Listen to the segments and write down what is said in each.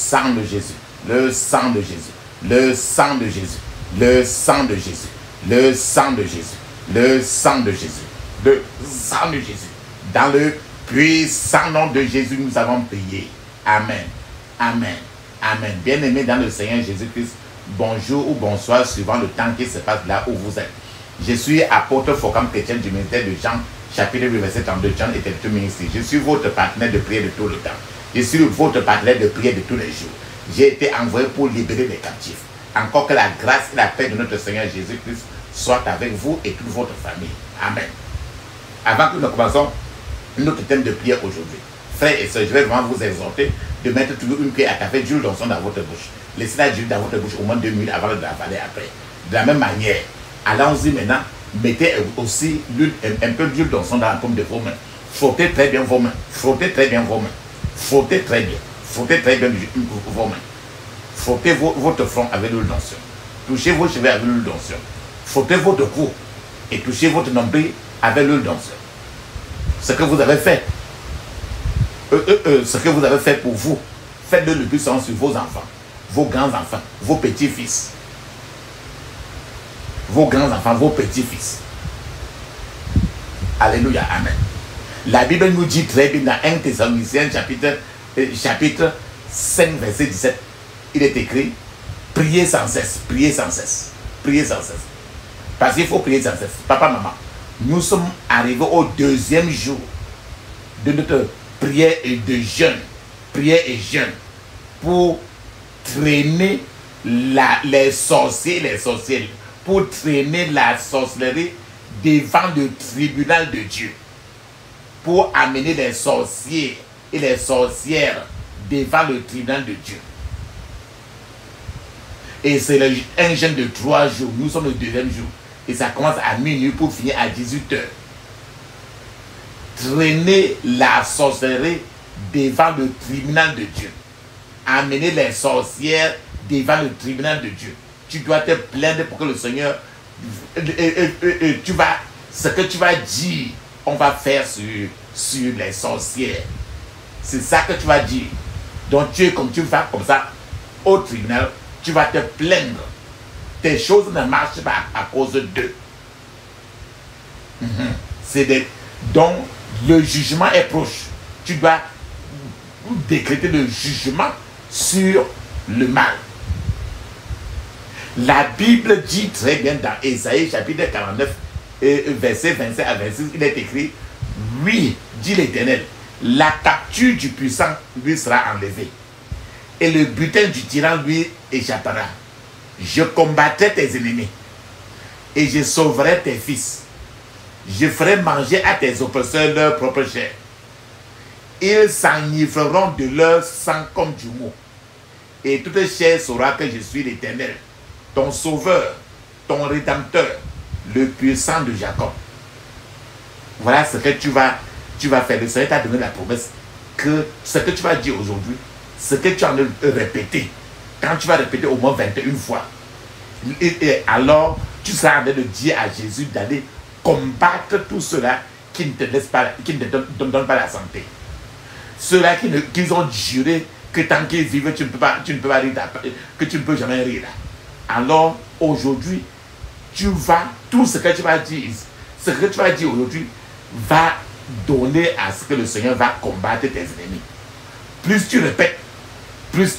sang de Jésus, le sang de Jésus, le sang de Jésus, le sang de Jésus, le sang de Jésus, le sang de Jésus, le sang de Jésus. Dans le puissant nom de Jésus, nous avons prié. Amen. Amen. Amen. Bien-aimés dans le Seigneur Jésus-Christ, bonjour ou bonsoir, suivant le temps qui se passe là où vous êtes. Je suis apôtre Focam chrétien du ministère de Jean, chapitre 8, verset 32, John et tout ministère. Je suis votre partenaire de prière de tout le temps. Je suis votre partenaire de prière de tous les jours. J'ai été envoyé pour libérer les captifs. Encore que la grâce et la paix de notre Seigneur Jésus-Christ soient avec vous et toute votre famille. Amen. Avant que nous commençons notre thème de prière aujourd'hui, frères et sœurs, je vais vraiment vous exhorter de mettre toujours une cuillère à café d'huile d'onction dans votre bouche. Laissez-la d'huile dans votre bouche au moins 2 minutes avant de l'avaler après. De la même manière, allons-y maintenant, mettez aussi un peu d'huile d'onction dans la paume de vos mains. Frottez très bien vos mains. Frottez très bien vos mains. Frottez très bien. Frottez très bien vos mains. Frottez votre front avec l'huile d'onction. Touchez vos cheveux avec l'huile d'onction. Frottez votre cou et touchez votre nombril avec l'huile d'onction. Ce que vous avez fait, ce que vous avez fait pour vous, faites-le le plus souvent sur vos enfants, vos grands-enfants, vos petits-fils. Vos grands-enfants, vos petits-fils. Alléluia, amen. La Bible nous dit très bien dans 1 Thessaloniciens chapitre 5, verset 17, il est écrit, priez sans cesse, priez sans cesse, priez sans cesse. Parce qu'il faut prier sans cesse. Papa, maman, nous sommes arrivés au 2e jour de notre prière et de jeûne. Prière et jeûne. Pour traîner les sorciers et les sorcières. Pour traîner la sorcellerie devant le tribunal de Dieu. Pour amener les sorciers et les sorcières devant le tribunal de Dieu. Et c'est un jeûne de 3 jours. Nous sommes le 2e jour. Et ça commence à minuit pour finir à 18h. Traîner la sorcellerie devant le tribunal de Dieu. Amener les sorcières devant le tribunal de Dieu. Tu dois te plaindre pour que le Seigneur... ce que tu vas dire, on va faire sur les sorcières. C'est ça que tu vas dire. Donc comme tu vas comme ça au tribunal, tu vas te plaindre. Tes choses ne marchent pas à cause d'eux. Donc, le jugement est proche. Tu dois décréter le jugement sur le mal. La Bible dit très bien dans Ésaïe chapitre 49, verset 25 à 26, il est écrit, oui, dit l'Éternel, la capture du puissant lui sera enlevée et le butin du tyran lui échappera. Je combattrai tes ennemis et je sauverai tes fils. Je ferai manger à tes oppresseurs leur propre chair. Ils s'enivreront de leur sang comme du mou. Et toute chair saura que je suis l'Éternel, ton sauveur, ton rédempteur, le puissant de Jacob. Voilà ce que tu vas faire. Le Seigneur t'a donné la promesse que ce que tu vas dire aujourd'hui, ce que tu as répété, quand tu vas répéter au moins 21 fois, et alors tu seras en train de dire à Jésus d'aller combattre tout cela qui ne te laisse pas, qui ne te donne pas la santé. Ceux-là qui ont juré que tant qu'ils vivent, tu ne peux pas rire, que tu ne peux jamais rire. Alors aujourd'hui, tout ce que tu vas dire, aujourd'hui va donner à ce que le Seigneur va combattre tes ennemis. Plus tu répètes, plus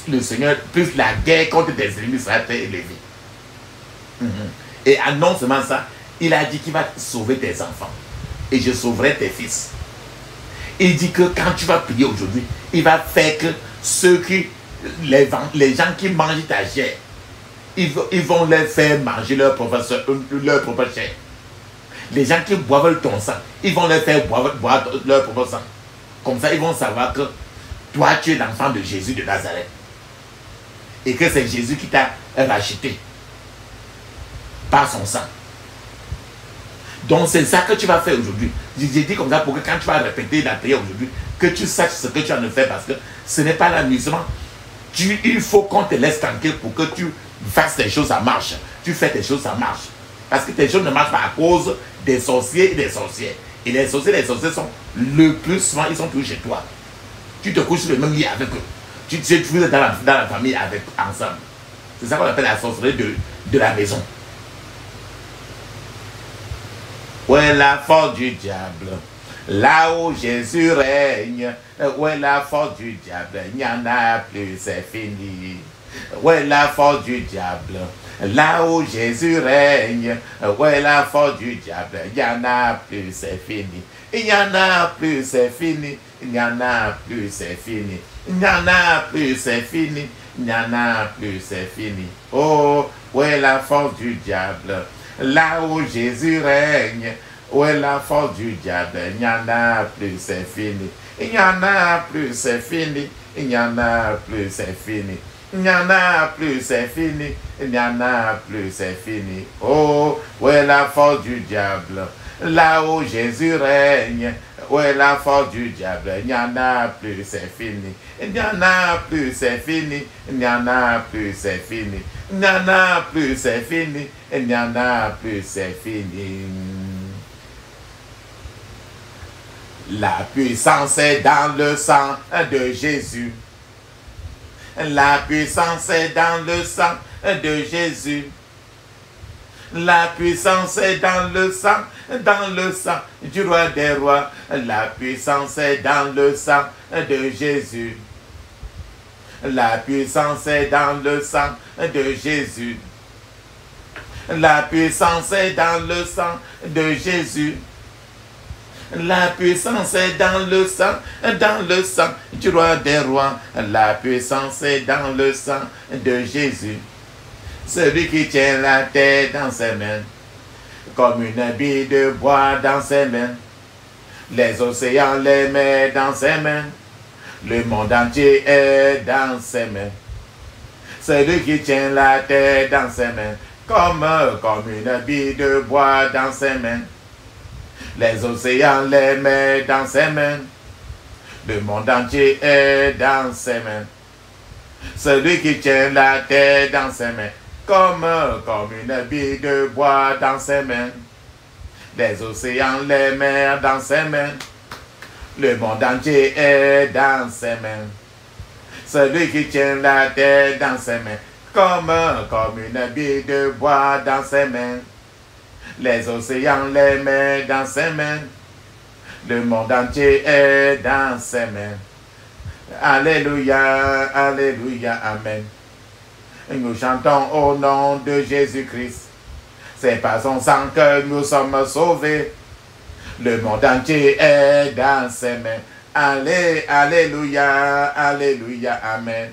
la guerre contre tes ennemis sera très élevée. Et non seulement ça, il a dit qu'il va sauver tes enfants. Et je sauverai tes fils. Il dit que quand tu vas prier aujourd'hui, il va faire que les gens qui mangent ta chair, ils vont leur faire manger leur propre chair. Les gens qui boivent ton sang, ils vont leur faire boire leur propre sang. Comme ça, ils vont savoir que toi, tu es l'enfant de Jésus de Nazareth. Et que c'est Jésus qui t'a racheté par son sang. Donc c'est ça que tu vas faire aujourd'hui. J'ai dit comme ça pour que quand tu vas répéter la prière aujourd'hui, que tu saches ce que tu as de faire, parce que ce n'est pas l'amusement. Il faut qu'on te laisse tranquille pour que tu fasses des choses, ça marche. Tu fais des choses, ça marche. Parce que tes choses ne marchent pas à cause des sorciers et des sorcières. Et les sorciers sont le plus souvent, ils sont toujours chez toi. Tu te couches sur le même lit avec eux. Tu es dans la famille avec, ensemble. C'est ça qu'on appelle la sorcellerie de la maison. Où est la force du diable? Là où Jésus règne, où est la force du diable? Il n'y en a plus, c'est fini. Où est la force du diable? Là où Jésus règne, où est la force du diable? Il n'y en a plus, c'est fini. Il n'y en a plus, c'est fini. Il n'y en a plus, c'est fini. Il n'y en a plus, c'est fini. Il n'y en a plus, c'est fini. Oh, où est la force du diable? Là où Jésus règne, où est la force du diable? Il n'y en a plus, c'est fini. Il n'y en a plus, c'est fini. Il n'y en a plus, c'est fini. Il n'y en a plus, c'est fini. Il n'y en a plus, c'est fini. Oh, où est la force du diable? Là où Jésus règne, où est la force du diable? Il n'y en a plus, c'est fini. Il n'y en a plus, c'est fini. Il n'y en a plus, c'est fini. Il n'y en a plus, c'est fini. Il n'y en a plus, c'est fini. La puissance est dans le sang de Jésus. La puissance est dans le sang de Jésus. La puissance est dans le sang du roi des rois. La puissance est dans le sang de Jésus. La puissance est dans le sang de Jésus. La puissance est dans le sang de Jésus. La puissance est dans le sang du roi des rois. La puissance est dans le sang de Jésus. Celui qui tient la terre dans ses mains, comme une bille de bois dans ses mains. Les océans, les mers dans ses mains. Le monde entier est dans ses mains. Celui qui tient la terre dans ses mains, comme une bille de bois dans ses mains. Les océans, les mers dans ses mains. Le monde entier est dans ses mains. Celui qui tient la terre dans ses mains, comme une bille de bois dans ses mains. Les océans, les mers dans ses mains. Le monde entier est dans ses mains. Celui qui tient la terre dans ses mains, comme une bille de bois dans ses mains. Les océans, les mers dans ses mains. Le monde entier est dans ses mains. Alléluia, alléluia, amen. Nous chantons au nom de Jésus-Christ. C'est par son sang que nous sommes sauvés. Le monde entier est dans ses mains. Alléluia, alléluia, amen.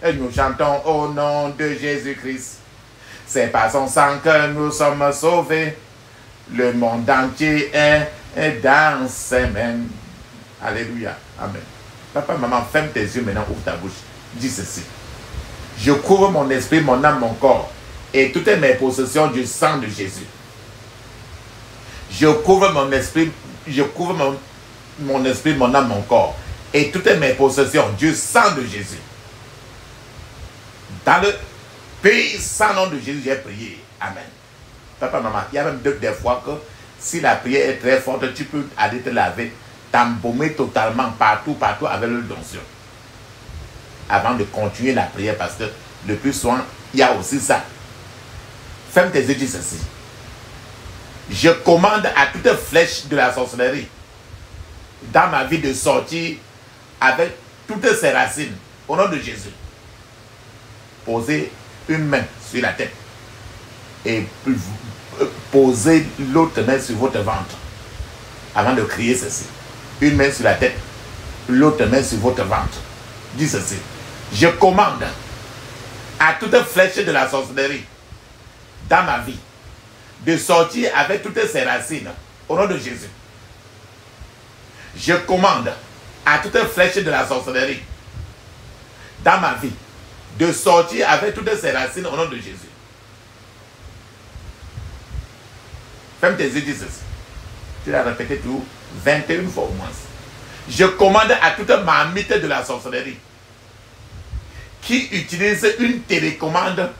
Et nous chantons au nom de Jésus-Christ. C'est par son sang que nous sommes sauvés. Le monde entier est dans ses mains. Alléluia, amen. Papa, maman, ferme tes yeux maintenant, ouvre ta bouche. Dis ceci. Je couvre mon esprit, mon âme, mon corps et toutes mes possessions du sang de Jésus. Je couvre mon esprit, mon esprit, mon âme, mon corps et toutes mes possessions du sang de Jésus. Dans le puissant nom de Jésus, j'ai prié. Amen. Papa, maman, il y a même des fois que si la prière est très forte, tu peux aller te laver, t'embaumer totalement partout avec l'huile d'onction. Avant de continuer la prière, parce que le plus souvent, il y a aussi ça. Ferme tes yeux, dis ceci. Je commande à toute flèche de la sorcellerie dans ma vie de sortir avec toutes ses racines, au nom de Jésus. Posez une main sur la tête et posez l'autre main sur votre ventre avant de crier ceci. Une main sur la tête, l'autre main sur votre ventre. Dis ceci. Je commande à toute flèche de la sorcellerie dans ma vie de sortir avec toutes ses racines au nom de Jésus. Je commande à toute flèche de la sorcellerie dans ma vie de sortir avec toutes ses racines au nom de Jésus. Ferme tes yeux, dis ceci. Tu l'as répété tout 21 fois au moins. Je commande à toute marmite de la sorcellerie qui utilise une télécommande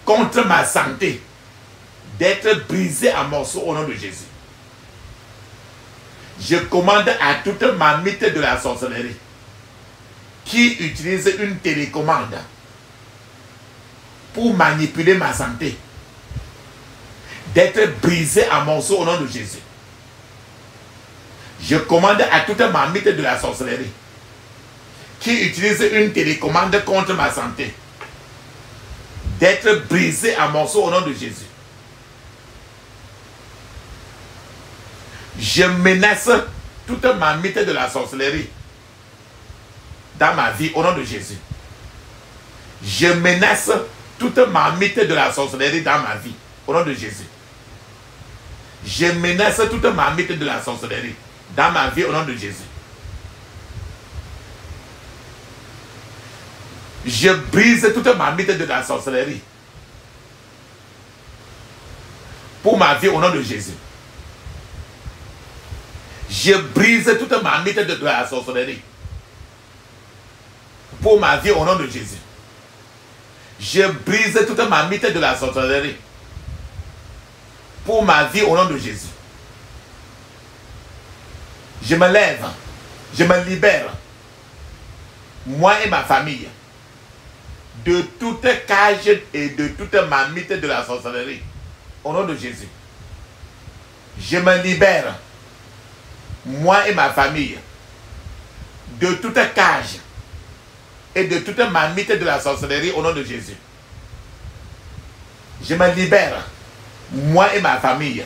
contre ma santé d'être brisée en morceaux au nom de Jésus. Je commande à toute marmite de la sorcellerie qui utilise une télécommande pour manipuler ma santé, d'être brisé en morceaux au nom de Jésus. Je commande à toute marmite de la sorcellerie qui utilise une télécommande contre ma santé d'être brisé en morceaux au nom de Jésus. Je menace toute marmite de la sorcellerie dans ma vie au nom de Jésus. Je menace toute marmite de la sorcellerie dans ma vie au nom de Jésus. Je menace toute marmite de la sorcellerie dans ma vie au nom de Jésus. Je brise toute marmite de la sorcellerie pour ma vie au nom de Jésus. Je brise toute marmite de la sorcellerie pour ma vie au nom de Jésus. Je brise toute marmite de la sorcellerie pour ma vie au nom de Jésus. Je me lève, je me libère, moi et ma famille, de toute cage et de toute marmite de la sorcellerie au nom de Jésus. Je me libère, moi et ma famille, de toute cage et de toute marmite de la sorcellerie au nom de Jésus. Je me libère, moi et ma famille,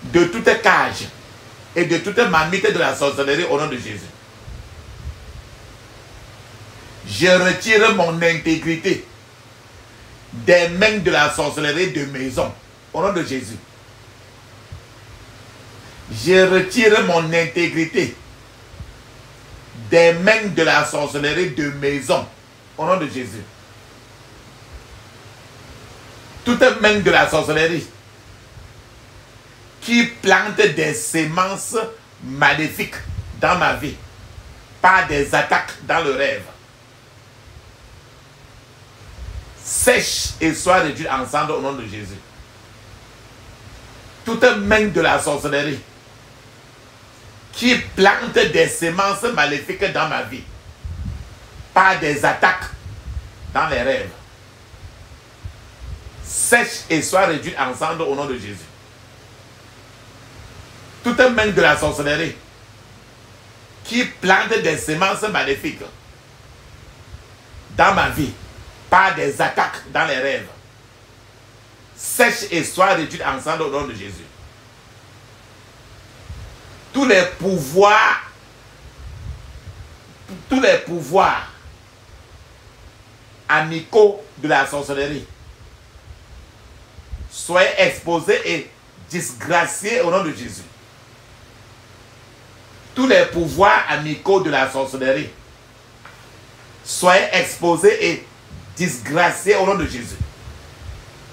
de toute cage et de toute marmite de la sorcellerie au nom de Jésus. Je retire mon intégrité des mains de la sorcellerie de maison au nom de Jésus. Je retire mon intégrité des mains de la sorcellerie de maison au nom de Jésus. Toute main de la sorcellerie qui plante des semences maléfiques dans ma vie par des attaques dans le rêve, sèche et soit réduite ensemble au nom de Jésus. Toute main de la sorcellerie qui plante des semences maléfiques dans ma vie par des attaques dans les rêves, sèche et soit réduite ensemble au nom de Jésus. Toute main de la sorcellerie qui plante des semences maléfiques dans ma vie par des attaques dans les rêves, sèche et soit réduite ensemble au nom de Jésus. Tous les pouvoirs amicaux de la sorcellerie soient exposés et disgraciés au nom de Jésus. Tous les pouvoirs amicaux de la sorcellerie soient exposés et disgraciés au nom de Jésus.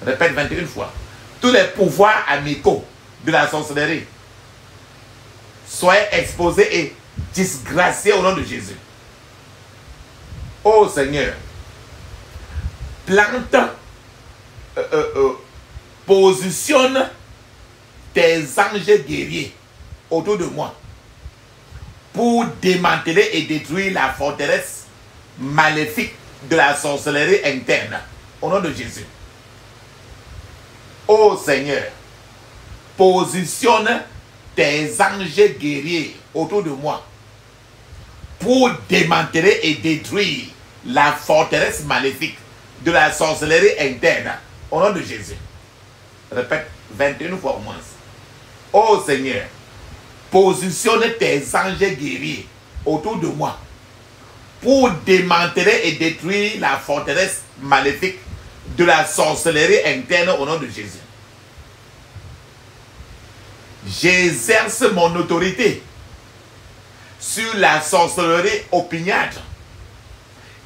Répète 21 fois. Tous les pouvoirs amicaux de la sorcellerie soient exposés et disgraciés au nom de Jésus. Ô Seigneur, plante, positionne tes anges guerriers autour de moi pour démanteler et détruire la forteresse maléfique de la sorcellerie interne au nom de Jésus. Ô Seigneur, positionne tes anges guerriers autour de moi pour démanteler et détruire la forteresse maléfique de la sorcellerie interne au nom de Jésus. Répète 21 fois au moins. Ô Seigneur, positionne tes anges guerriers autour de moi pour démanteler et détruire la forteresse maléfique de la sorcellerie interne au nom de Jésus. J'exerce mon autorité sur la sorcellerie opiniâtre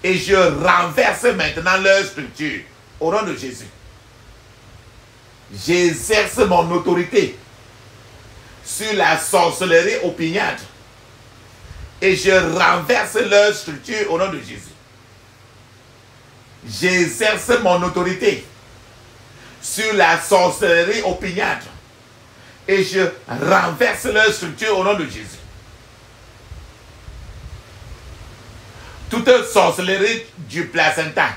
et je renverse maintenant leur structure au nom de Jésus. J'exerce mon autorité sur la sorcellerie opiniâtre et je renverse leur structure au nom de Jésus. J'exerce mon autorité sur la sorcellerie opiniâtre et je renverse leur structure au nom de Jésus. Toute toute sorcellerie du placenta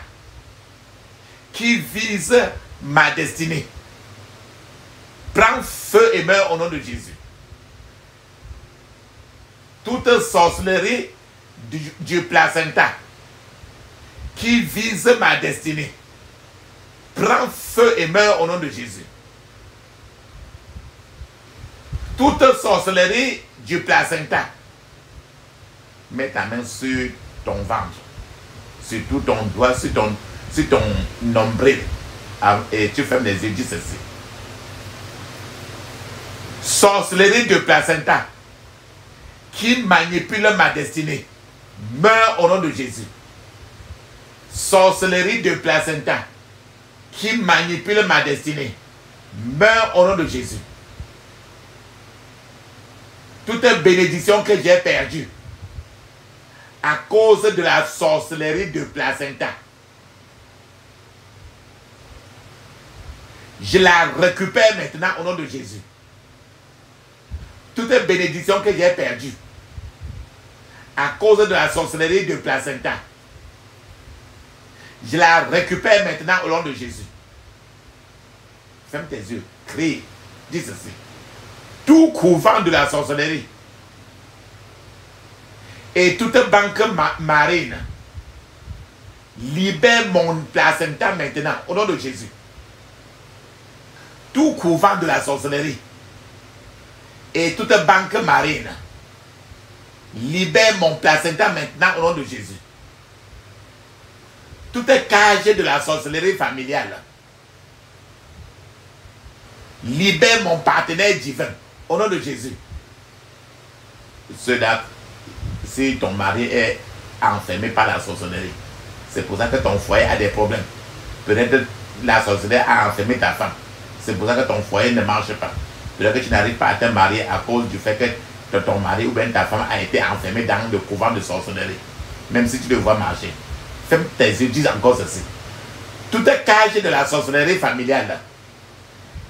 qui vise ma destinée prend feu et meurt au nom de Jésus. Toute sorcellerie du placenta qui vise ma destinée prend feu et meurt au nom de Jésus. Toute sorcellerie du placenta, mets ta main sur ton ventre, sur tout ton doigt, sur ton nombril, et tu fermes les yeux, dis ceci. Sorcellerie du placenta qui manipule ma destinée, meurt au nom de Jésus. Sorcellerie de placenta qui manipule ma destinée, meurt au nom de Jésus. Toute bénédiction que j'ai perdue à cause de la sorcellerie de placenta, je la récupère maintenant au nom de Jésus. Toute bénédiction que j'ai perdue à cause de la sorcellerie de placenta, je la récupère maintenant au nom de Jésus. Ferme tes yeux, crie, dis ceci. Tout couvent de la sorcellerie et toute banque marine libère mon placenta maintenant au nom de Jésus. Tout couvent de la sorcellerie et toute banque marine libère mon placenta maintenant au nom de Jésus. Toute cage de la sorcellerie familiale libère mon partenaire divin au nom de Jésus. Cela, si ton mari est enfermé par la sorcellerie, c'est pour ça que ton foyer a des problèmes. Peut-être la sorcellerie a enfermé ta femme. C'est pour ça que ton foyer ne marche pas. Peut-être que tu n'arrives pas à te marier à cause du fait que ton mari ou bien ta femme a été enfermé dans le couvent de sorcellerie. Même si tu le vois marcher. Ferme tes yeux, dis encore ceci. Toute cage de la sorcellerie familiale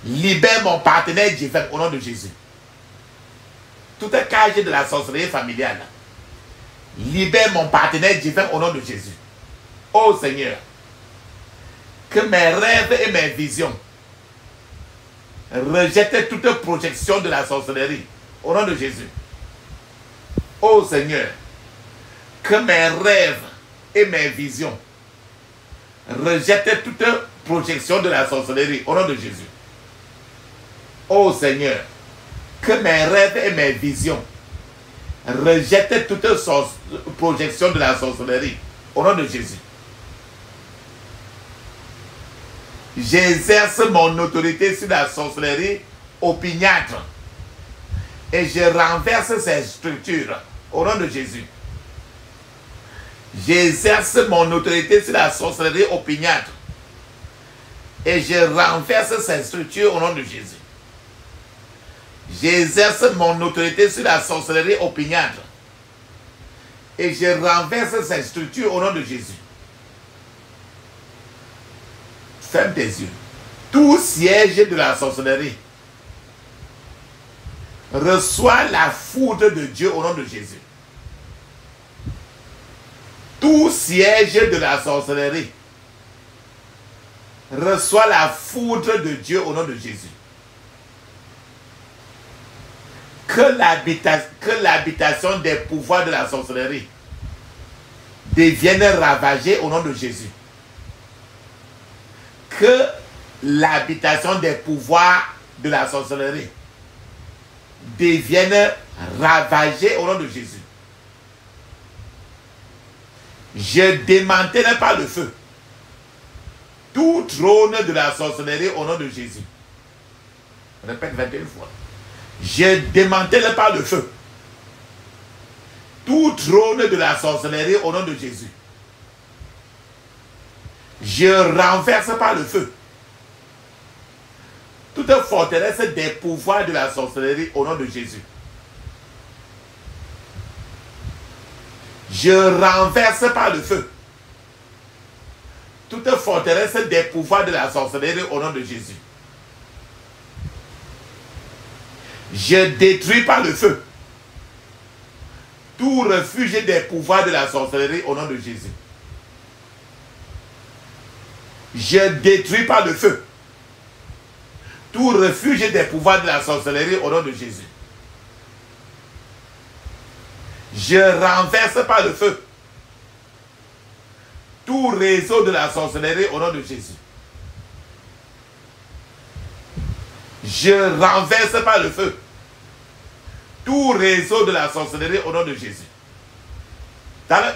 libère mon partenaire divin au nom de Jésus. Toute cage de la sorcellerie familiale libère mon partenaire divin au nom de Jésus. Oh Seigneur, que mes rêves et mes visions rejettent toute projection de la sorcellerie au nom de Jésus. Oh Seigneur, que mes rêves et mes visions rejettent toute projection de la sorcellerie au nom de Jésus. Oh Seigneur, que mes rêves et mes visions rejettent toute projection de la sorcellerie au nom de Jésus. J'exerce mon autorité sur la sorcellerie opiniâtre et je renverse ces structures au nom de Jésus. J'exerce mon autorité sur la sorcellerie opiniâtre et je renverse ces structures au nom de Jésus. J'exerce mon autorité sur la sorcellerie opiniâtre et je renverse ces structures au nom de Jésus. Ferme tes yeux. Tout siège de la sorcellerie reçoit la foudre de Dieu au nom de Jésus. Tout siège de la sorcellerie reçoit la foudre de Dieu au nom de Jésus. Que l'habitation des pouvoirs de la sorcellerie devienne ravagée au nom de Jésus. Que l'habitation des pouvoirs de la sorcellerie devienne ravagée au nom de Jésus. Je démantèle par le feu tout trône de la sorcellerie au nom de Jésus. Répète 21 fois. Je démantèle par le feu tout trône de la sorcellerie au nom de Jésus. Je renverse par le feu toute forteresse des pouvoirs de la sorcellerie au nom de Jésus. Je renverse par le feu toute forteresse des pouvoirs de la sorcellerie au nom de Jésus. Je détruis par le feu tout refuge des pouvoirs de la sorcellerie au nom de Jésus. Je détruis par le feu tout refuge des pouvoirs de la sorcellerie au nom de Jésus. Je renverse par le feu tout réseau de la sorcellerie au nom de Jésus. Je renverse par le feu tout réseau de la sorcellerie au nom de Jésus. Dans le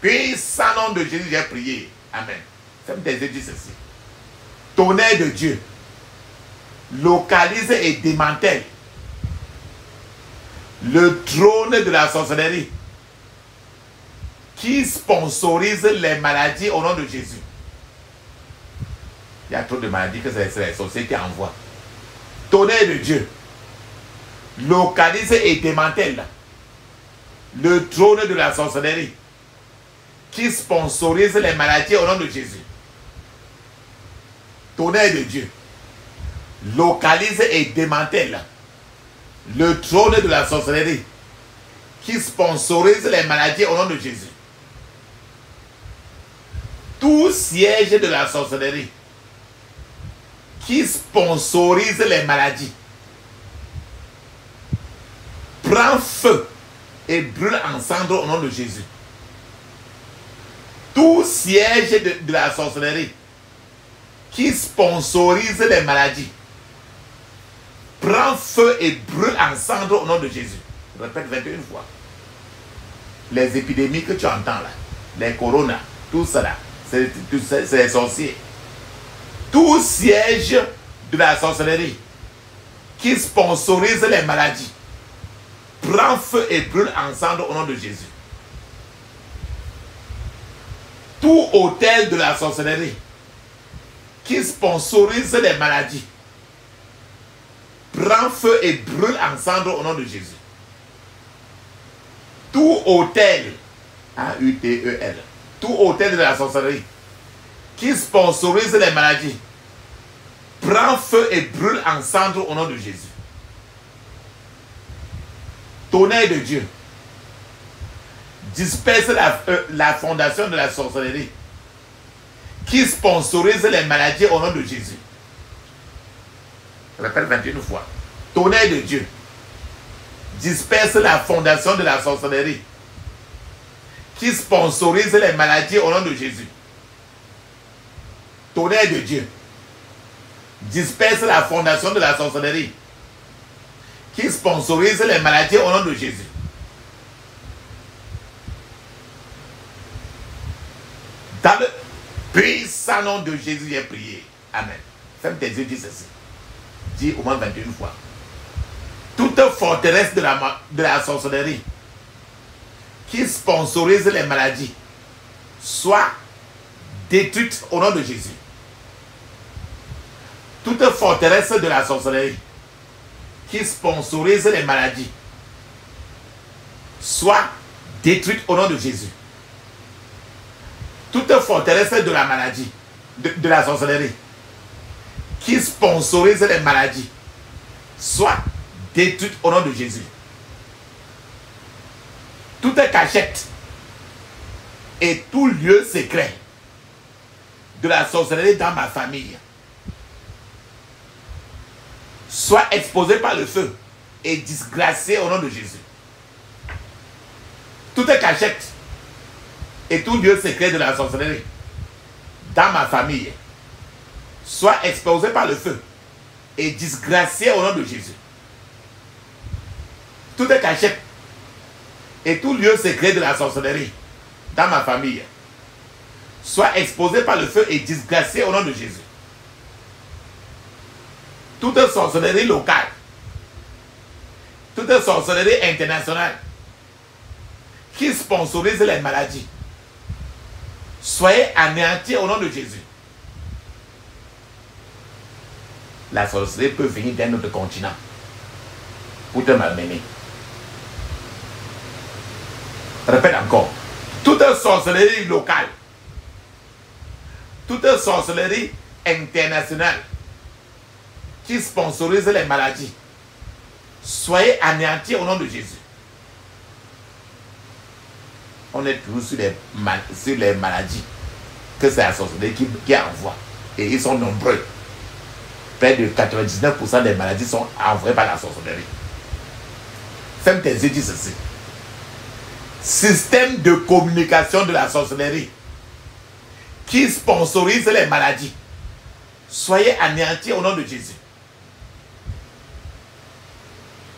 puissant nom de Jésus, j'ai prié. Amen. Ferme tes yeux, dis ceci. Tonnerre de Dieu, localise et démantèle le trône de la sorcellerie qui sponsorise les maladies au nom de Jésus. Il y a trop de maladies que c'est les sorciers qui envoient. Tonnerre de Dieu, localise et démantèle le trône de la sorcellerie qui sponsorise les maladies au nom de Jésus. Tonnerre de Dieu, localise et démantèle le trône de la sorcellerie qui sponsorise les maladies au nom de Jésus. Tout siège de la sorcellerie qui sponsorise les maladies prend feu et brûle en cendres au nom de Jésus. Tout siège de la sorcellerie qui sponsorise les maladies prend feu et brûle en cendres au nom de Jésus. Je répète 21 fois. Les épidémies que tu entends là, les coronas, tout cela, c'est les sorciers. Tout siège de la sorcellerie qui sponsorise les maladies prend feu et brûle en cendres au nom de Jésus. Tout hôtel de la sorcellerie qui sponsorise les maladies prend feu et brûle en cendres au nom de Jésus. Tout hôtel, A-U-T-E-L, tout hôtel de la sorcellerie qui sponsorise les maladies prend feu et brûle en cendres au nom de Jésus. Tonnerre de Dieu, disperse la fondation de la sorcellerie qui sponsorise les maladies au nom de Jésus. Je répète 21 fois. Tonnerre de Dieu, disperse la fondation de la sorcellerie qui sponsorise les maladies au nom de Jésus. Tonnerre de Dieu, disperse la fondation de la sorcellerie qui sponsorise les maladies au nom de Jésus. Dans le puissant nom de Jésus, j'ai prié. Amen. Ferme tes yeux, dis ceci. Dis au moins 21 fois. Toute forteresse de la sorcellerie qui sponsorise les maladies soit détruite au nom de Jésus. Toute forteresse de la sorcellerie qui sponsorise les maladies soit détruite au nom de Jésus. Toute forteresse de la maladie, de la sorcellerie qui sponsorise les maladies soit détruite au nom de Jésus. Toute cachette et tout lieu secret de la sorcellerie dans ma famille soit exposé par le feu et disgracé au nom de Jésus. Toute cachette et tout lieu secret de la sorcellerie dans ma famille soit exposé par le feu et disgracié au nom de Jésus. Toute cachette et tout lieu secret de la sorcellerie dans ma famille soit exposé par le feu et disgracié au nom de Jésus. Toute sorcellerie locale, toute sorcellerie internationale qui sponsorise les maladies, soyez anéantis au nom de Jésus. La sorcellerie peut venir d'un autre continent pour te malmener. Répète encore. Toute sorcellerie locale, toute sorcellerie internationale qui sponsorise les maladies, soyez anéantis au nom de Jésus. on est toujours sur les maladies que c'est la sorcellerie qui envoie. Et ils sont nombreux. Près de 99% des maladies sont envoyées par la sorcellerie. Ferme tes yeux, dis ceci. Système de communication de la sorcellerie qui sponsorise les maladies. Soyez anéantis au nom de Jésus.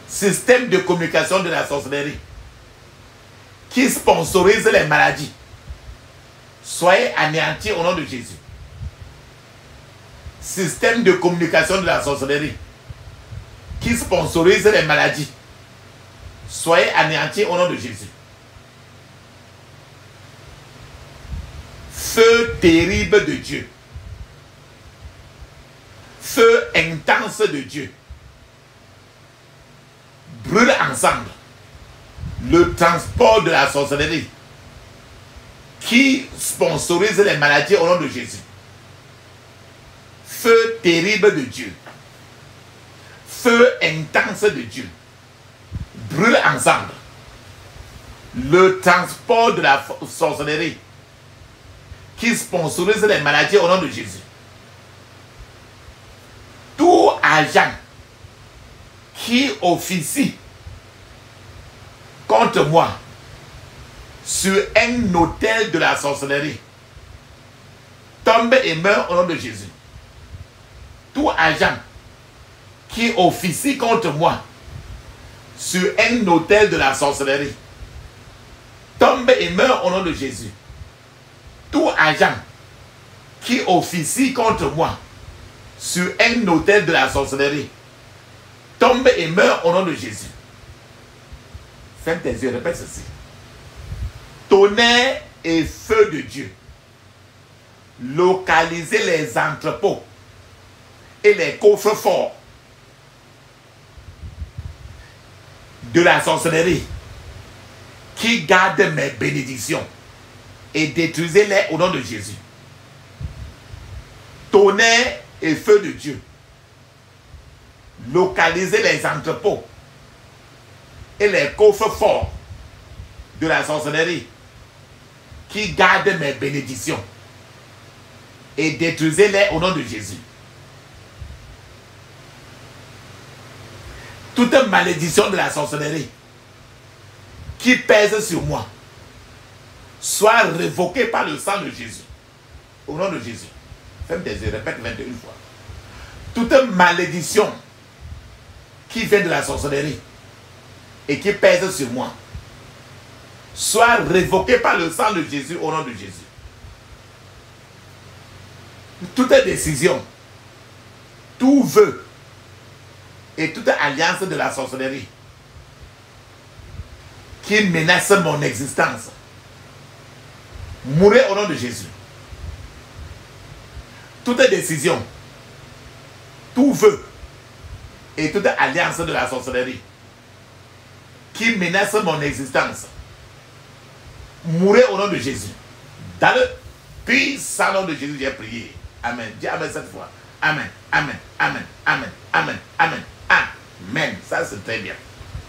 Système de communication de la sorcellerie qui sponsorise les maladies. Soyez anéantis au nom de Jésus. Système de communication de la sorcellerie qui sponsorise les maladies. Soyez anéantis au nom de Jésus. Feu terrible de Dieu. Feu intense de Dieu. Brûle ensemble le transport de la sorcellerie qui sponsorise les maladies au nom de Jésus. Feu terrible de Dieu. Feu intense de Dieu. Brûle ensemble le transport de la sorcellerie qui sponsorise les maladies au nom de Jésus. Tout agent qui officie contre moi sur un autel de la sorcellerie tombe et meurt au nom de Jésus. Tout agent qui officie contre moi sur un autel de la sorcellerie tombe et meurt au nom de Jésus. Tout agent qui officie contre moi sur un autel de la sorcellerie tombe et meurt au nom de Jésus. Ferme tes yeux, répète ceci. Tonnerre et feu de Dieu. Localisez les entrepôts et les coffres forts de la sorcellerie qui gardent mes bénédictions et détruisez-les au nom de Jésus. Tonnerre et feu de Dieu. Localisez les entrepôts et les coffres forts de la sorcellerie qui gardent mes bénédictions et détruisez-les au nom de Jésus. Toute malédiction de la sorcellerie qui pèse sur moi soit révoquée par le sang de Jésus. Au nom de Jésus. Ferme tes yeux, répète 21 fois. Toute malédiction qui vient de la sorcellerie et qui pèse sur moi soit révoquée par le sang de Jésus au nom de Jésus. Toute décision, tout vœu et toute alliance de la sorcellerie qui menace mon existence, mourrez au nom de Jésus. Toute décision, tout vœu et toute alliance de la sorcellerie qui menace mon existence, mourrez au nom de Jésus. Dans le puissant nom de Jésus, j'ai prié. Amen. Dis Amen cette fois. Amen. Amen. Amen. Amen. Amen. Amen. Amen. Ça c'est très bien.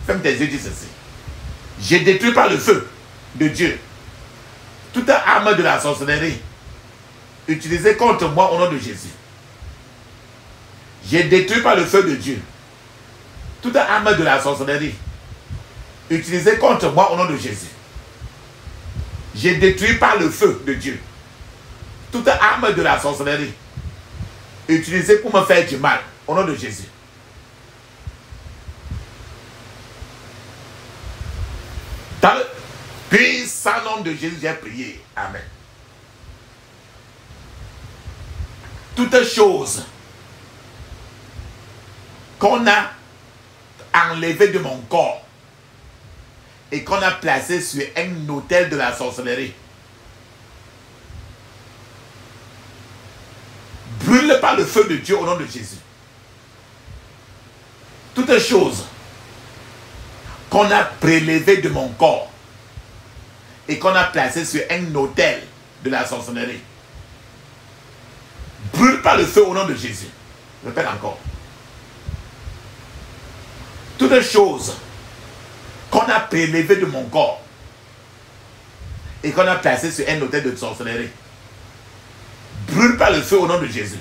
Ferme tes yeux, dis ceci. J'ai détruit par le feu de Dieu toute arme de la sorcellerie utilisée contre moi au nom de Jésus. J'ai détruit par le feu de Dieu toute arme de la sorcellerie utilisée contre moi au nom de Jésus. J'ai détruit par le feu de Dieu toute arme de la sorcellerie utilisée pour me faire du mal au nom de Jésus. Dans le puissant nom de Jésus, j'ai prié. Amen. Toute chose qu'on a enlevée de mon corps et qu'on a placée sur un autel de la sorcellerie brûle par le feu de Dieu au nom de Jésus. Toute chose qu'on a prélevée de mon corps et qu'on a placée sur un autel de la sorcellerie brûle par le feu au nom de Jésus. Je répète encore. Toute chose qu'on a prélevée de mon corps et qu'on a placé sur un autel de sorcellerie. Brûle par le feu au nom de Jésus.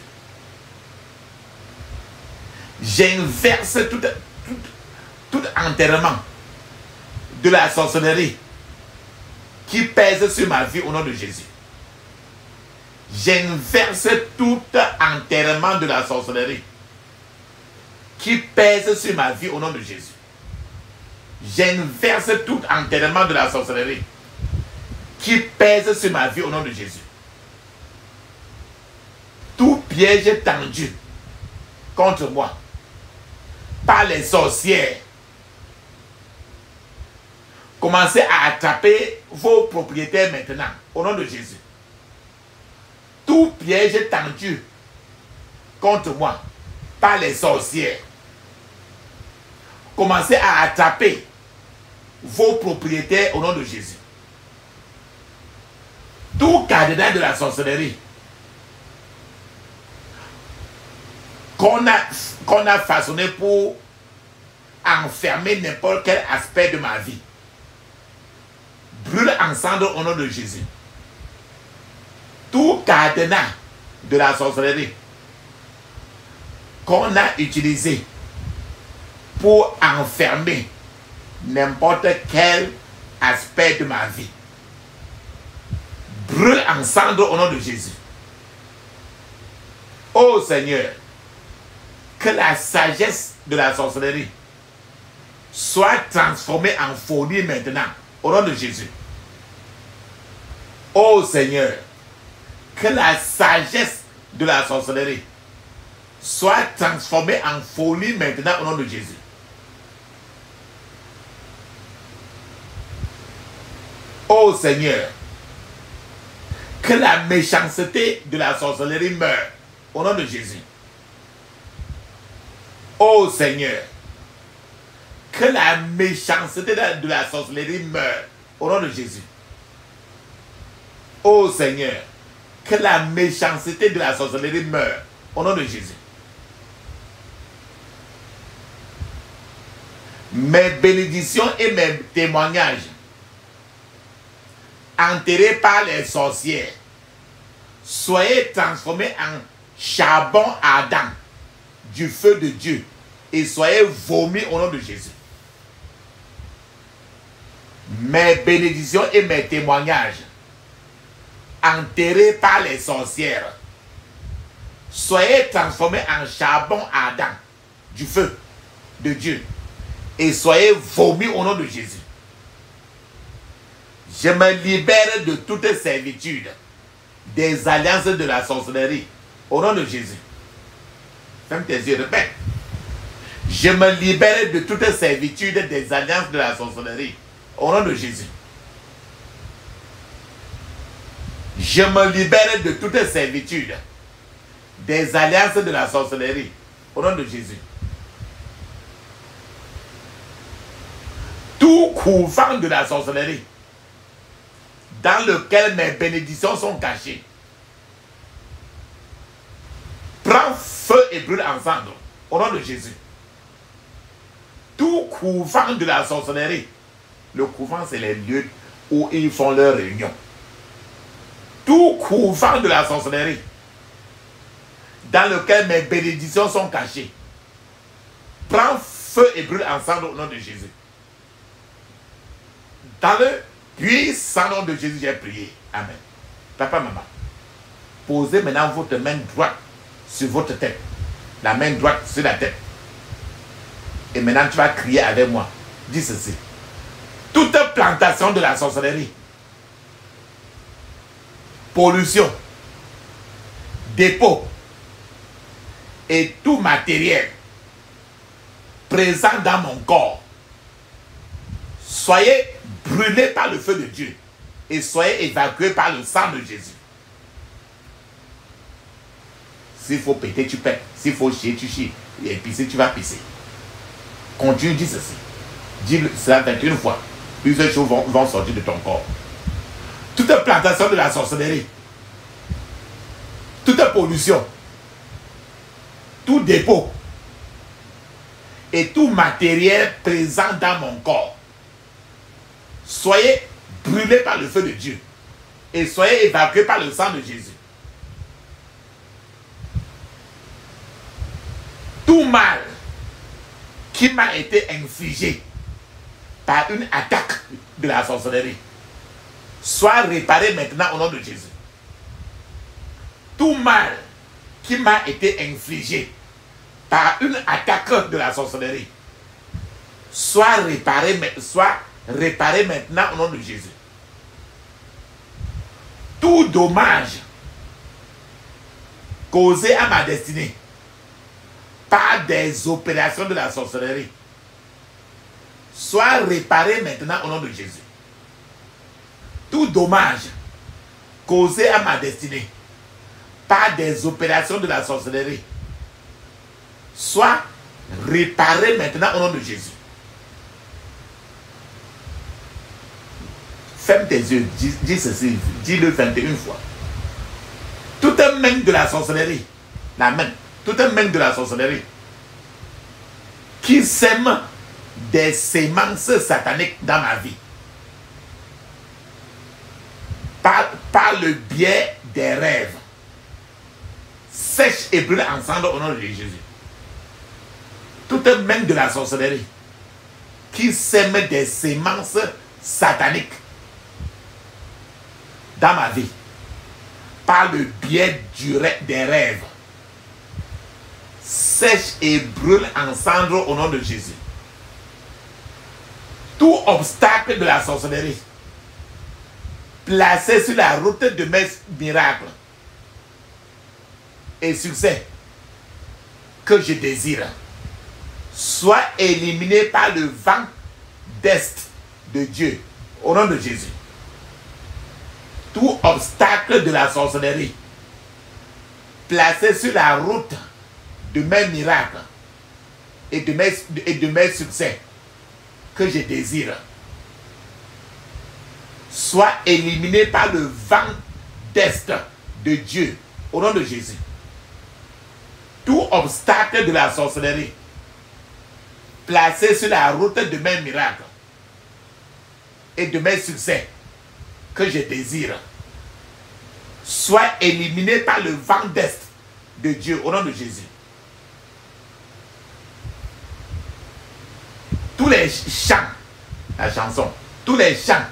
J'inverse tout enterrement de la sorcellerie qui pèse sur ma vie au nom de Jésus. J'inverse tout enterrement de la sorcellerie qui pèse sur ma vie au nom de Jésus. J'inverse tout enterrement de la sorcellerie qui pèse sur ma vie au nom de Jésus. Tout piège tendu contre moi par les sorcières, commencez à attraper vos propriétaires maintenant au nom de Jésus. Tout piège tendu contre moi par les sorcières, commencez à attraper vos propriétaires au nom de Jésus. Tout cadenas de la sorcellerie qu'on a façonné pour enfermer n'importe quel aspect de ma vie, brûle ensemble au nom de Jésus. Tout cadenas de la sorcellerie qu'on a utilisé pour enfermer n'importe quel aspect de ma vie, brûle ensemble au nom de Jésus. Oh Seigneur, que la sagesse de la sorcellerie soit transformée en folie maintenant, au nom de Jésus. Oh Seigneur, que la sagesse de la sorcellerie soit transformée en folie maintenant, au nom de Jésus. Oh Seigneur, que la méchanceté de la sorcellerie meure, au nom de Jésus. Oh Seigneur, que la méchanceté de la sorcellerie meure au nom de Jésus. Oh Seigneur, que la méchanceté de la sorcellerie meure au nom de Jésus. Mes bénédictions et mes témoignages enterrés par les sorcières, soyez transformés en charbon ardent du feu de Dieu et soyez vomis au nom de Jésus. Mes bénédictions et mes témoignages enterrés par les sorcières, soyez transformés en charbon ardent du feu de Dieu et soyez vomis au nom de Jésus. Je me libère de toute servitude des alliances de la sorcellerie au nom de Jésus. Ferme tes yeux, répète. Je me libère de toute servitude des alliances de la sorcellerie au nom de Jésus. Je me libère de toute servitude des alliances de la sorcellerie au nom de Jésus. Tout couvent de la sorcellerie dans lequel mes bénédictions sont cachées, prends feu et brûle ensemble au nom de Jésus. Tout couvent de la sorcellerie, le couvent c'est les lieux où ils font leur réunion. Tout couvent de la sorcellerie dans lequel mes bénédictions sont cachées, prends feu et brûle ensemble au nom de Jésus. Dans le puissant nom de Jésus, j'ai prié. Amen. Papa, maman, posez maintenant votre main droite sur votre tête. La main droite sur la tête. Et maintenant, tu vas crier avec moi. Dis ceci. Toute plantation de la sorcellerie, pollution, dépôt et tout matériel présent dans mon corps, soyez brûlés par le feu de Dieu et soyez évacués par le sang de Jésus. S'il faut péter, tu pètes. S'il faut chier, tu chies. Et pisser, tu vas pisser. Continue, dis ceci. Dis cela 21 fois. Plusieurs choses vont sortir de ton corps. Toute plantation de la sorcellerie, toute pollution, tout dépôt et tout matériel présent dans mon corps, soyez brûlés par le feu de Dieu et soyez évacués par le sang de Jésus. Tout mal qui m'a été infligé par une attaque de la sorcellerie soit réparé maintenant au nom de Jésus. Tout mal qui m'a été infligé par une attaque de la sorcellerie soit réparé maintenant au nom de Jésus. Tout dommage causé à ma destinée par des opérations de la sorcellerie soit réparé maintenant au nom de Jésus. Tout dommage causé à ma destinée par des opérations de la sorcellerie soit réparé maintenant au nom de Jésus. Ferme tes yeux, dis ceci, dis-le 21 fois. Toute main de la sorcellerie, la main, toute main de la sorcellerie qui sème des sémences sataniques dans ma vie par le biais des rêves, sèche et brûle ensemble au nom de Jésus. Toute main de la sorcellerie qui sème des sémences sataniques dans ma vie par le biais des rêves, sèche et brûle ensemble au nom de Jésus. Tout obstacle de la sorcellerie placé sur la route de mes miracles et succès que je désire soit éliminé par le vent d'Est de Dieu au nom de Jésus. Tout obstacle de la sorcellerie placé sur la route de mes miracles et de mes succès que je désire soit éliminé par le vent d'Est de Dieu au nom de Jésus. Tout obstacle de la sorcellerie placé sur la route de mes miracles et de mes succès que je désire soit éliminé par le vent d'Est de Dieu au nom de Jésus. Tous les chants, la chanson, tous les chants,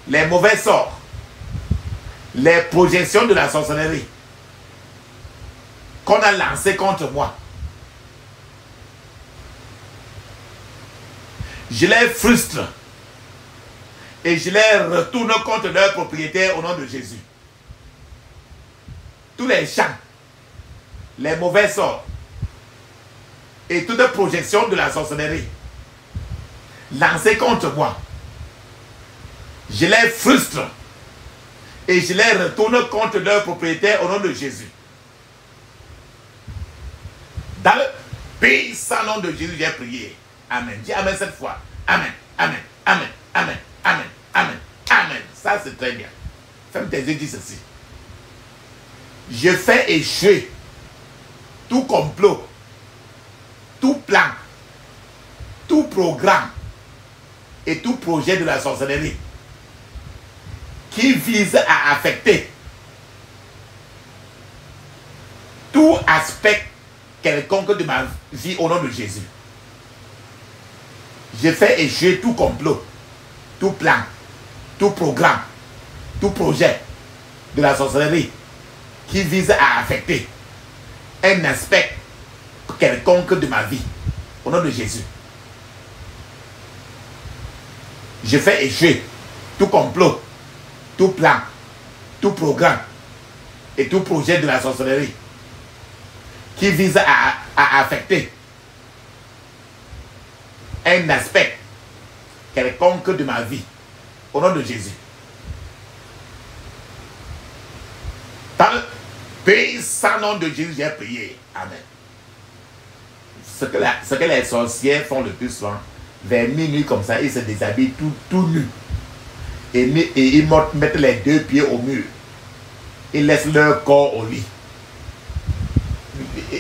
les mauvais sorts, les projections de la sorcellerie qu'on a lancées contre moi, je les frustre et je les retourne contre leur propriétaire au nom de Jésus. Tous les chants, les mauvais sorts et toute projection de la sorcellerie lancées contre moi, je les frustre et je les retourne contre leur propriétaire au nom de Jésus. Dans le puissant nom de Jésus, j'ai prié. Amen. Dis Amen cette fois. Amen. Amen. Amen. Amen. Amen. Amen. Amen. Ça c'est très bien. Ferme tes yeux, dis ceci. Je fais échouer tout complot, tout plan, tout programme et tout projet de la sorcellerie qui vise à affecter tout aspect quelconque de ma vie au nom de Jésus. Je fais échouer tout complot, tout plan, tout programme, tout projet de la sorcellerie qui vise à affecter un aspect quelconque de ma vie au nom de Jésus. Je fais échouer tout complot, tout plan, tout programme et tout projet de la sorcellerie qui vise à affecter un aspect quelconque de ma vie au nom de Jésus. Dans le puissant nom de Jésus, j'ai prié. Amen. Ce que les sorcières font le plus souvent, vers minuit comme ça, ils se déshabillent tout nus. Et ils mettent les deux pieds au mur. Ils laissent leur corps au lit.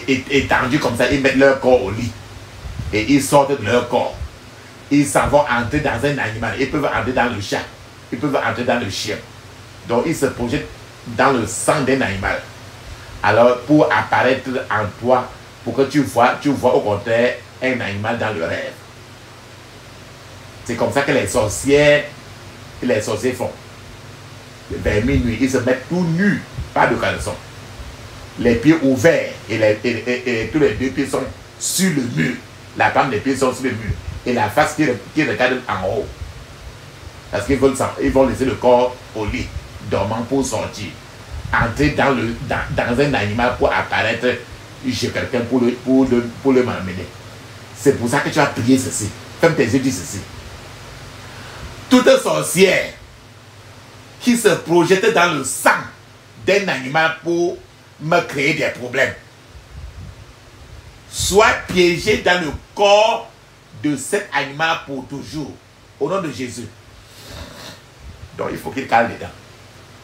Étendus comme ça, ils mettent leur corps au lit. Et ils sortent de leur corps. Ils s'en vont entrer dans un animal. Ils peuvent entrer dans le chat. Ils peuvent entrer dans le chien. Donc il se projette dans le sang d'un animal. Alors pour apparaître en toi, pour que tu vois au contraire un animal dans le rêve. C'est comme ça que les sorciers font. Vers minuit, ils se mettent tout nus, pas de caleçon. Les pieds ouverts et tous les deux pieds sont sur le mur. La palme des pieds sont sur le mur. Et la face qui regarde en haut. Parce qu'ils vont laisser le corps au lit, dormant pour sortir. Entrer dans un animal pour apparaître chez quelqu'un pour le malmener. C'est pour ça que tu as prié ceci. Ferme tes yeux, dis ceci. Toute sorcière qui se projette dans le sang d'un animal pour me créer des problèmes, soit piégée dans le corps de cet animal pour toujours, au nom de Jésus. Donc il faut qu'il calme les dents.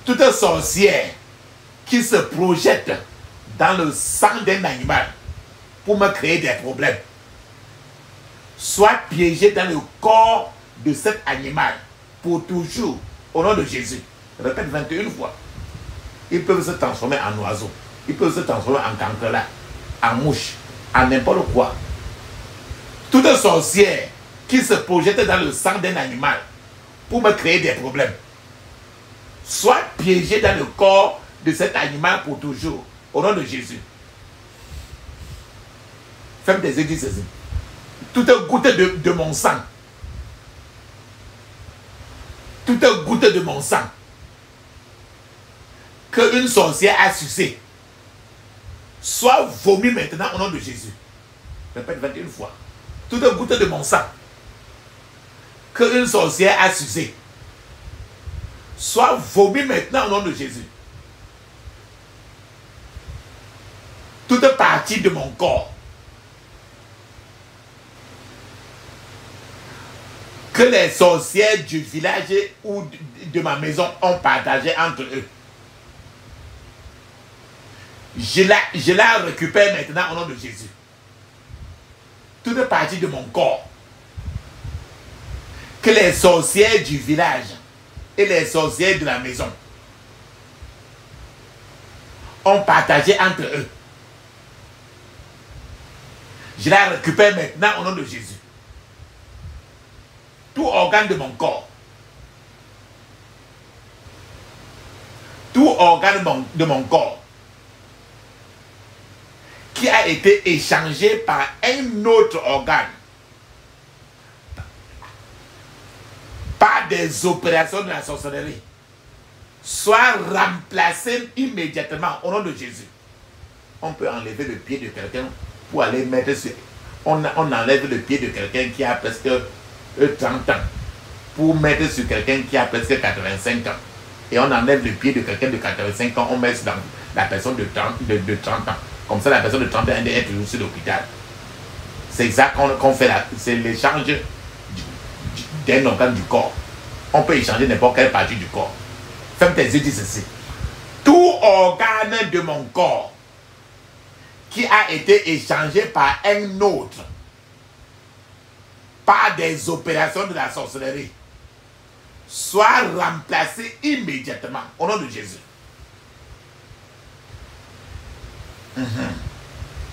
Toute sorcière qui se projette dans le sang d'un animal pour me créer des problèmes, soit piégée dans le corps de cet animal pour toujours, au nom de Jésus. Répète 21 fois. Ils peuvent se transformer en oiseaux. Ils peuvent se transformer en cancrelin, en mouche, en n'importe quoi. Toute sorcière qui se projette dans le sang d'un animal pour me créer des problèmes, soit piégée dans le corps de cet animal pour toujours, au nom de Jésus. Ferme tes yeux, dis ceci. Toute goutte de mon sang, toute goutte de mon sang qu'une sorcière a sucé, soit vomie maintenant au nom de Jésus. Répète 21 fois. Toute goutte de mon sang qu'une sorcière a sucé, soit vomie maintenant au nom de Jésus. Toute partie de mon corps que les sorcières du village ou de ma maison ont partagé entre eux, je la récupère maintenant au nom de Jésus. Toute partie de mon corps que les sorcières du village et les sorcières de la maison ont partagé entre eux, je la récupère maintenant au nom de Jésus. Tout organe de mon corps, tout organe de mon corps qui a été échangé par un autre organe, par des opérations de la sorcellerie, soit remplacé immédiatement au nom de Jésus. On peut enlever le pied de quelqu'un pour aller mettre sur... On enlève le pied de quelqu'un qui a presque 30 ans pour mettre sur quelqu'un qui a presque 85 ans. Et on enlève le pied de quelqu'un de 85 ans, on met sur la personne de 30 ans. Comme ça, la personne de 30 ans est toujours sur l'hôpital. C'est ça qu'on fait là. C'est l'échange d'un organe du corps. On peut échanger n'importe quelle partie du corps. Ferme tes yeux, dis ceci. Tout organe de mon corps qui a été échangé par un autre, par des opérations de la sorcellerie, soit remplacé immédiatement au nom de Jésus.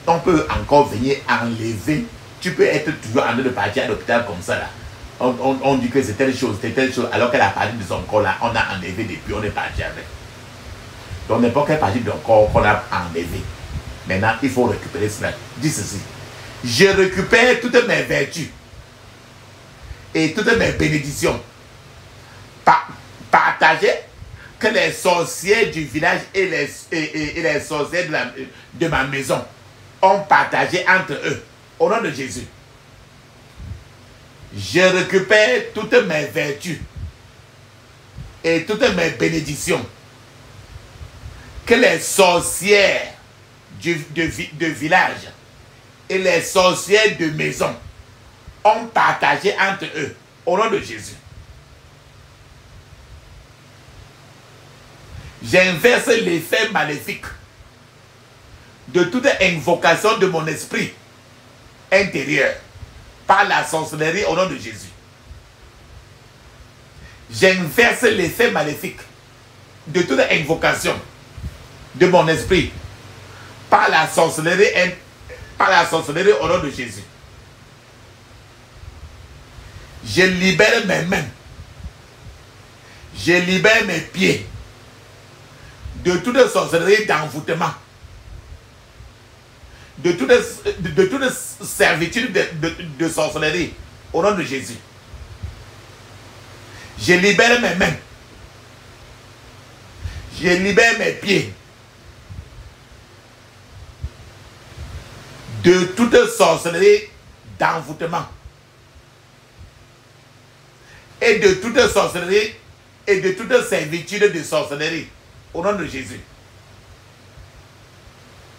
On peut encore venir enlever. Tu peux être toujours en train de partir à l'hôpital comme ça là. On dit que c'est telle chose, alors qu'elle a parlé de son corps là, on a enlevé depuis, on est parti avec. Donc n'importe quelle partie de ton corps qu'on a enlevé. Maintenant, il faut récupérer cela. Dis ceci. Je récupère toutes mes vertus et toutes mes bénédictions. Partagez que les sorciers du village et les sorciers de ma maison ont partagé entre eux. Au nom de Jésus. Je récupère toutes mes vertus et toutes mes bénédictions que les sorcières de village et les sorcières de maison ont partagé entre eux. Au nom de Jésus. J'inverse l'effet maléfique de toute invocation de mon esprit intérieur par la sorcellerie au nom de Jésus. J'inverse l'effet maléfique de toute invocation de mon esprit par la sorcellerie au nom de Jésus. Je libère mes mains. Je libère mes pieds de toute sorcellerie d'envoûtement, de toute servitude de sorcellerie au nom de Jésus. Je libère mes mains. Je libère mes pieds de toute sorcellerie d'envoûtement et de toute sorcellerie et de toute servitude de sorcellerie au nom de Jésus.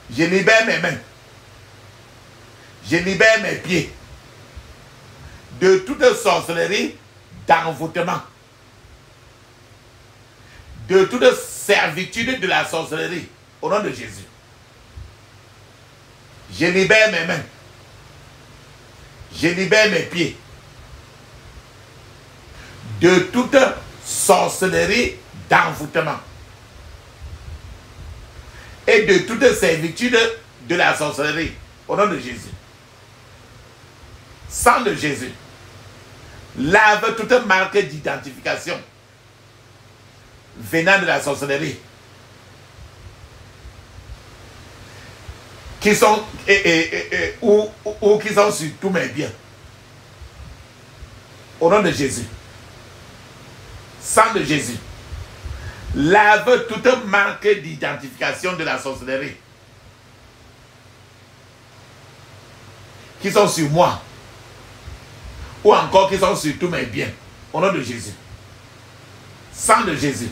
Je libère mes mains. Je libère mes pieds de toute sorcellerie d'envoûtement, de toute servitude de la sorcellerie au nom de Jésus. Je libère mes mains. Je libère mes pieds de toute sorcellerie d'envoûtement et de toute servitude de la sorcellerie au nom de Jésus. Sang de Jésus, lave toute marque d'identification venant de la sorcellerie qui sont ou qui sont sur tous mes biens au nom de Jésus. Sang de Jésus, lave toute marque d'identification de la sorcellerie qui sont sur moi ou encore qui sont sur tous mes biens au nom de Jésus. Sang de Jésus,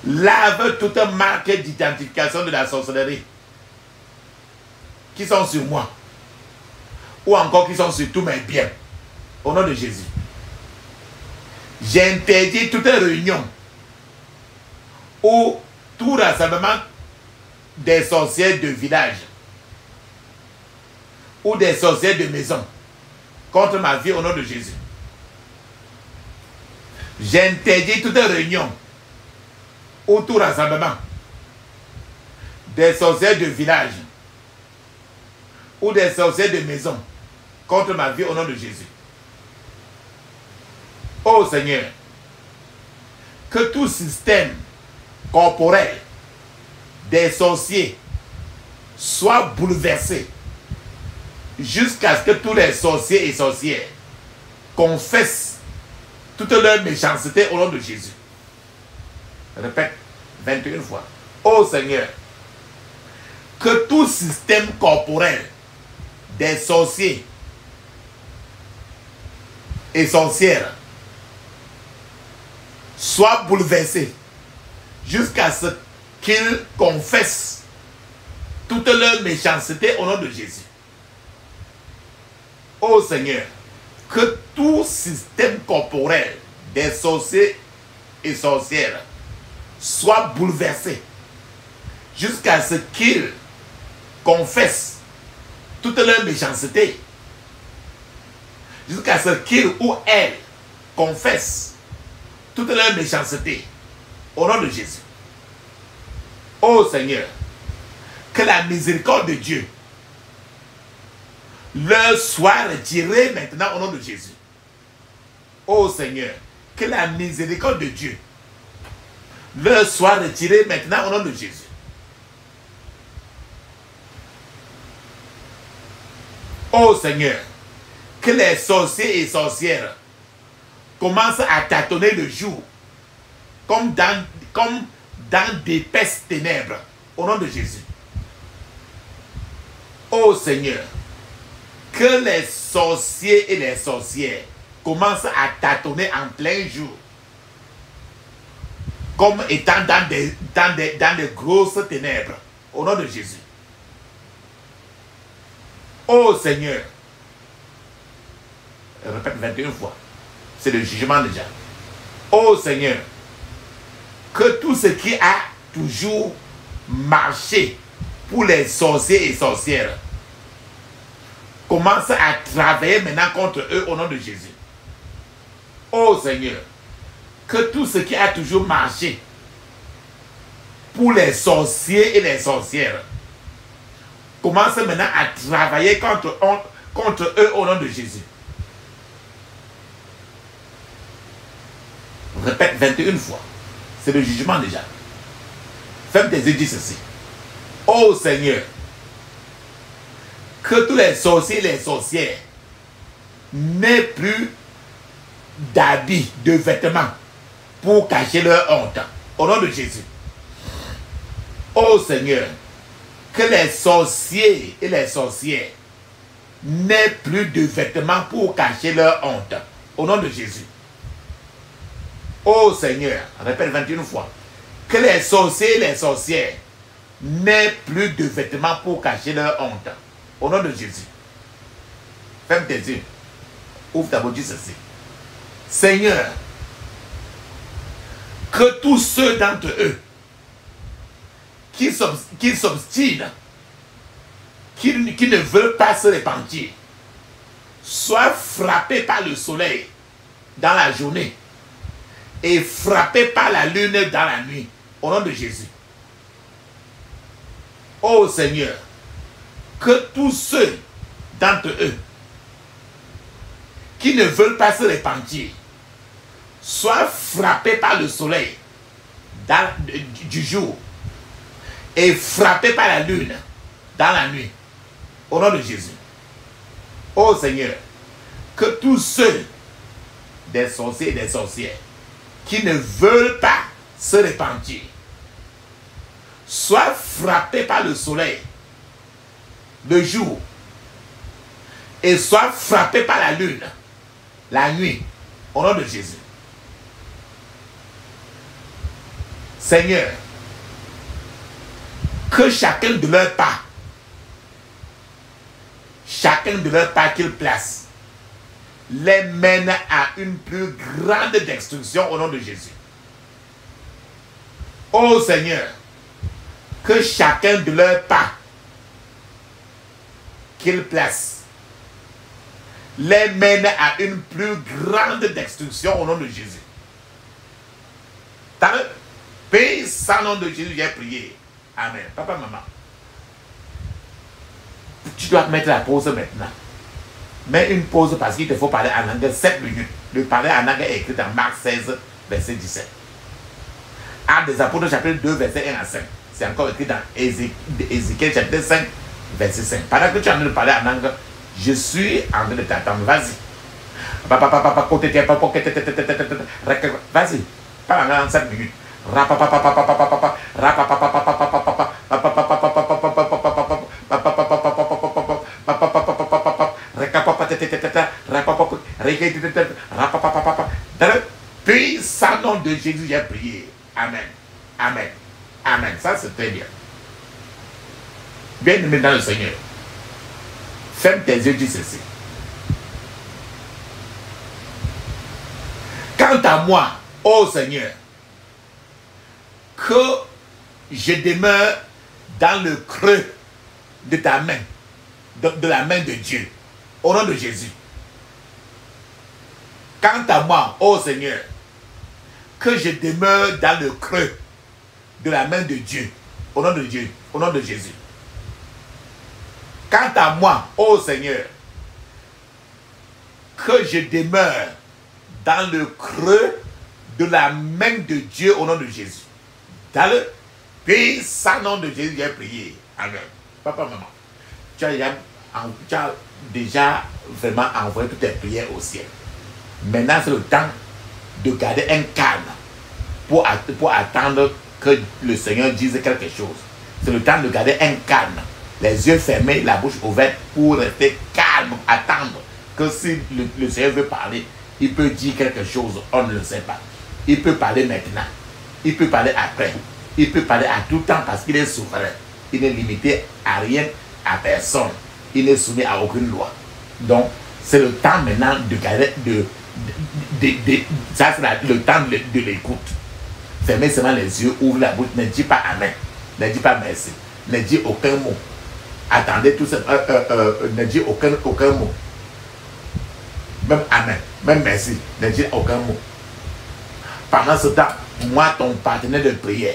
lave toute marque d'identification de la sorcellerie qui sont sur moi ou encore qui sont sur tous mes biens au nom de Jésus. J'interdis toute réunion ou tout rassemblement des sorciers de village ou des sorciers de maison contre ma vie au nom de Jésus. J'interdis toute réunion ou tout rassemblement des sorciers de village ou des sorciers de maison contre ma vie au nom de Jésus. Ô Seigneur, que tout système corporel des sorciers soit bouleversé jusqu'à ce que tous les sorciers et sorcières confessent toute leur méchanceté au nom de Jésus. Répète 21 fois. Ô Seigneur, que tout système corporel des sorciers et sorcières soit bouleversé jusqu'à ce qu'ils confessent toute leur méchanceté au nom de Jésus. Ô Seigneur, que tout système corporel des sorciers et sorcières soit bouleversé jusqu'à ce qu'ils confessent toute leur méchanceté, jusqu'à ce qu'ils ou elles confessent toute leur méchanceté au nom de Jésus. Ô Seigneur, que la miséricorde de Dieu leur soit retirée maintenant au nom de Jésus. Ô Seigneur, que la miséricorde de Dieu leur soit retirée maintenant au nom de Jésus. Ô Seigneur, que les sorciers et sorcières commencent à tâtonner le jour comme dans d'épaisses ténèbres au nom de Jésus. Ô Seigneur, que les sorciers et les sorcières commencent à tâtonner en plein jour comme étant dans des grosses ténèbres au nom de Jésus. Ô Seigneur, répète 21 fois, c'est le jugement déjà. Ô Seigneur, que tout ce qui a toujours marché pour les sorciers et sorcières commence à travailler maintenant contre eux au nom de Jésus. Ô Seigneur, que tout ce qui a toujours marché pour les sorciers et les sorcières. Commence maintenant à travailler contre eux au nom de Jésus. Répète 21 fois. C'est le jugement déjà. Ferme tes yeux, dis ceci. Ô Seigneur, que tous les sorciers et les sorcières n'aient plus d'habits, de vêtements pour cacher leur honte. Au nom de Jésus. Ô Seigneur, que les sorciers et les sorcières n'aient plus de vêtements pour cacher leur honte. Au nom de Jésus. Ô Seigneur, répète 21 fois, que les sorciers et les sorcières n'aient plus de vêtements pour cacher leur honte. Au nom de Jésus. Ferme tes yeux. Ouvre ta bouche, dis ceci. Seigneur, que tous ceux d'entre eux qui s'obstinent, qui ne veulent pas se repentir, soient frappés par le soleil dans la journée et frappés par la lune dans la nuit, au nom de Jésus. Ô Seigneur, que tous ceux d'entre eux qui ne veulent pas se repentir soient frappés par le soleil du jour et frappés par la lune dans la nuit, au nom de Jésus. Ô Seigneur, que tous ceux des sorciers et des sorcières qui ne veulent pas se repentir soient frappés par le soleil le jour et soient frappés par la lune la nuit, au nom de Jésus. Seigneur, que chacun de leurs pas qu'ils placent les mène à une plus grande destruction au nom de Jésus. Ô Seigneur, que chacun de leurs pas qu'ils placent les mène à une plus grande destruction au nom de Jésus. Dans le pays sans nom de Jésus, j'ai prié. Amen. Papa, maman, tu dois mettre la pause maintenant. Mets une pause parce qu'il te faut parler en anglais 7 minutes. Le parler en anglais est écrit dans Marc 16, verset 17. Actes des Apôtres, chapitre 2, verset 1 à 5. C'est encore écrit dans Ézéchiel, chapitre 5, verset 5. Pendant que tu es en train de parler en anglais, je suis en train de t'attendre. Vas-y. Vas-y. Parle en anglais en 7 minutes. Dans le puissant nom de Jésus, j'ai prié. Amen. Amen. Amen. Ça, c'est très bien. Bien-aimé dans le Seigneur. Ferme tes yeux, dis ceci. Quant à moi, ô Seigneur, que je demeure dans le creux de ta main, de la main de Dieu, au nom de Jésus. Quant à moi, ô Seigneur, que je demeure dans le creux de la main de Dieu, au nom de Dieu, au nom de Jésus. Quant à moi, ô Seigneur, que je demeure dans le creux de la main de Dieu, au nom de Jésus. Dans le puissant nom de Jésus, j'ai prié. Amen. Papa, maman, tu as déjà vraiment envoyé toutes tes prières au ciel. Maintenant, c'est le temps de garder un calme pour attendre que le Seigneur dise quelque chose. C'est le temps de garder un calme. Les yeux fermés, la bouche ouverte pour rester calme, attendre que si le Seigneur veut parler, il peut dire quelque chose, on ne le sait pas. Il peut parler maintenant, il peut parler après, il peut parler à tout temps parce qu'il est souverain. Il n'est limité à rien, à personne. Il n'est soumis à aucune loi. Donc, c'est le temps maintenant de garder, ça c'est le temps de l'écoute. Fermez seulement les yeux, ouvre la bouche, ne dis pas amen, ne dis pas merci, ne dis aucun mot. Attendez tout ça, ne dis aucun mot. Même amen, même merci, ne dis aucun mot. Pendant ce temps, moi, ton partenaire de prière,